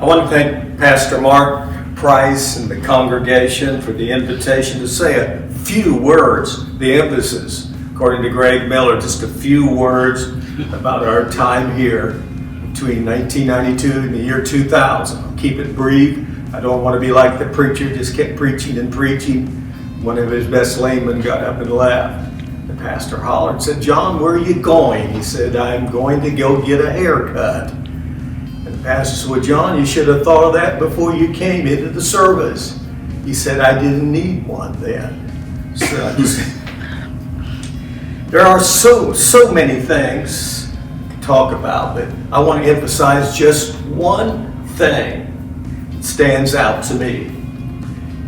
I want to thank Pastor Mark Price and the congregation for the invitation to say a few words, the emphasis, according to Greg Miller, just a few words about our time here between 1992 and the year 2000. I'll keep it brief. I don't want to be like the preacher, just kept preaching and preaching. One of his best laymen got up and left. The pastor hollered and said, "John, where are you going?" He said, "I'm going to go get a haircut." And the pastor said, "Well, John, you should have thought of that before you came into the service." He said, "I didn't need one then." So there are so many things to talk about, but I want to emphasize just one thing that stands out to me,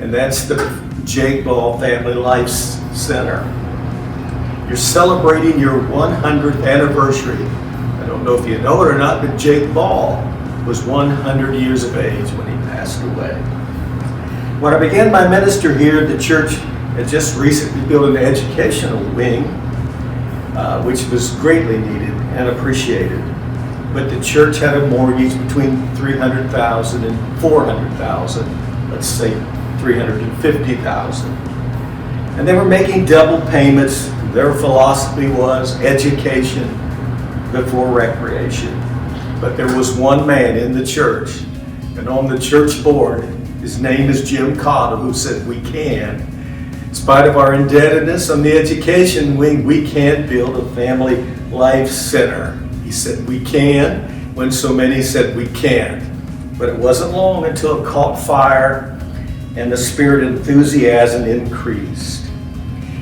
and that's the Jake Ball Family Life Center. You're celebrating your 100th anniversary. I don't know if you know it or not, but Jake Ball was 100 years of age when he passed away. When I began my ministry here, the church had just recently built an educational wing, which was greatly needed and appreciated. But the church had a mortgage between $300,000 and $400,000, let's say $350,000. And they were making double payments. Their philosophy was education before recreation. But there was one man in the church, and on the church board, his name is Jim Cottle, who said, "We can. In spite of our indebtedness on the education wing, we can build a family life center." He said, "We can," when so many said we can't. But it wasn't long until it caught fire and the spirit of enthusiasm increased.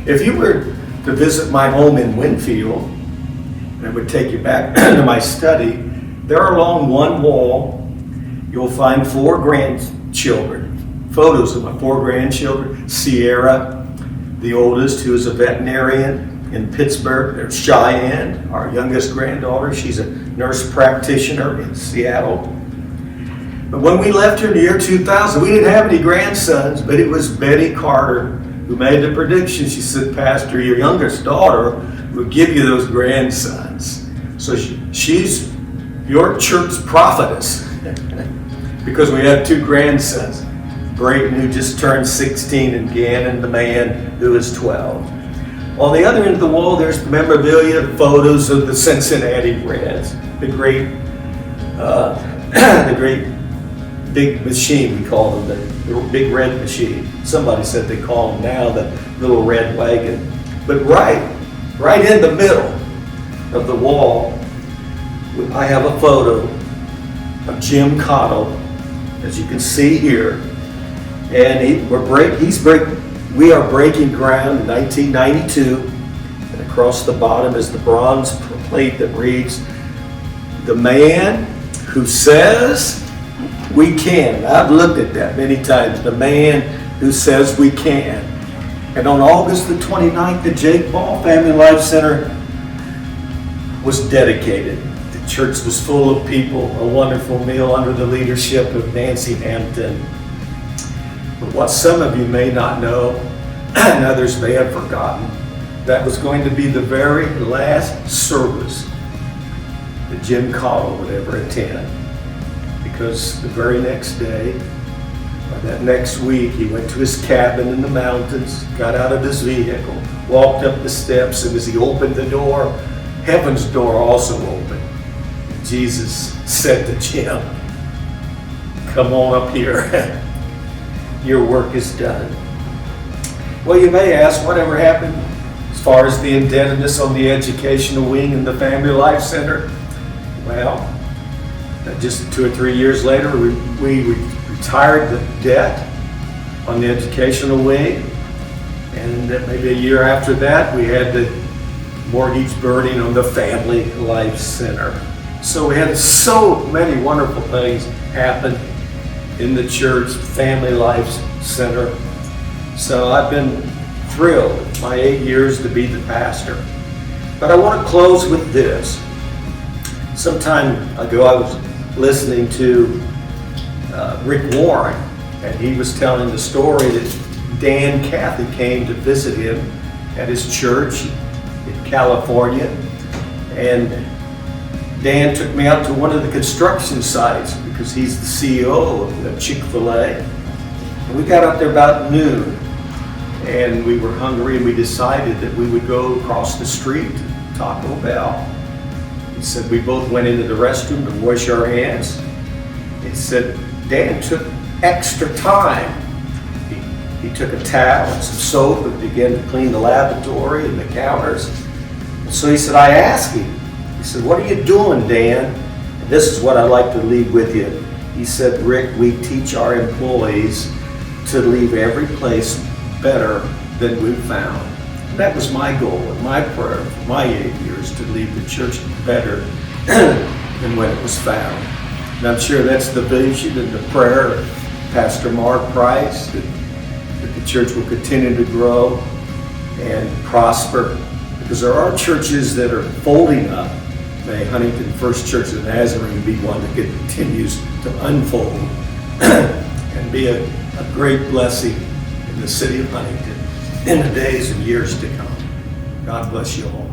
If you were to visit my home in Winfield, and I would take you back to my study, there along one wall, you'll find 4 grandchildren, photos of my 4 grandchildren. Sierra, the oldest, who is a veterinarian in Pittsburgh. There's Cheyenne, our youngest granddaughter. She's a nurse practitioner in Seattle. But when we left here in the year 2000, we didn't have any grandsons, but it was Betty Carter who made the prediction. She said, "Pastor, your youngest daughter will give you those grandsons." So she's your church prophetess because we have 2 grandsons. Brayton, who just turned 16, and Gannon, the man, who is 12. On the other end of the wall, there's memorabilia, photos of the Cincinnati Reds, the great big machine, we call them, the big red machine. Somebody said they call them now the little red wagon. But right in the middle of the wall, I have a photo of Jim Cottle, as you can see here. And we are breaking ground in 1992. And across the bottom is the bronze plate that reads, "The man who says we can." I've looked at that many times. The man who says we can. And on August the 29th, the Jake Ball Family Life Center was dedicated. The church was full of people, a wonderful meal under the leadership of Nancy Hampton. But what some of you may not know, and others may have forgotten, that was going to be the very last service that Jim Cottle would ever attend. Because the very next day, or that next week, he went to his cabin in the mountains, got out of his vehicle, walked up the steps, and as he opened the door, heaven's door also opened. Jesus said to Jim, "Come on up here. Your work is done." Well, you may ask, whatever happened as far as the indebtedness on the educational wing and the Family Life Center? Well, just 2 or 3 years later, we retired the debt on the educational wing, and maybe a year after that, we had the mortgage burning on the Family Life Center. So we had so many wonderful things happen in the church Family Life Center. So I've been thrilled my 8 years to be the pastor. But I want to close with this. Some time ago, I was listening to Rick Warren, and he was telling the story that Dan Cathy came to visit him at his church in California, and Dan took me out to one of the construction sites because he's the CEO of Chick-fil-A. And we got up there about noon, and we were hungry, and we decided that we would go across the street to Taco Bell. He said we both went into the restroom to wash our hands. He said Dan took extra time. He took a towel and some soap and began to clean the lavatory and the counters. And so he said, I asked him, he said, what are you doing, Dan? And this is what I'd like to leave with you. He said, Rick, we teach our employees to leave every place better than we found. And that was my goal and my prayer for my 8 years, to leave the church better than when it was found. And I'm sure that's the vision and the prayer of Pastor Mark Price, that the church will continue to grow and prosper, because there are churches that are folding up. May Huntington First Church of the Nazarene be one that continues to unfold and be a great blessing in the city of Huntington in the days and years to come. God bless you all.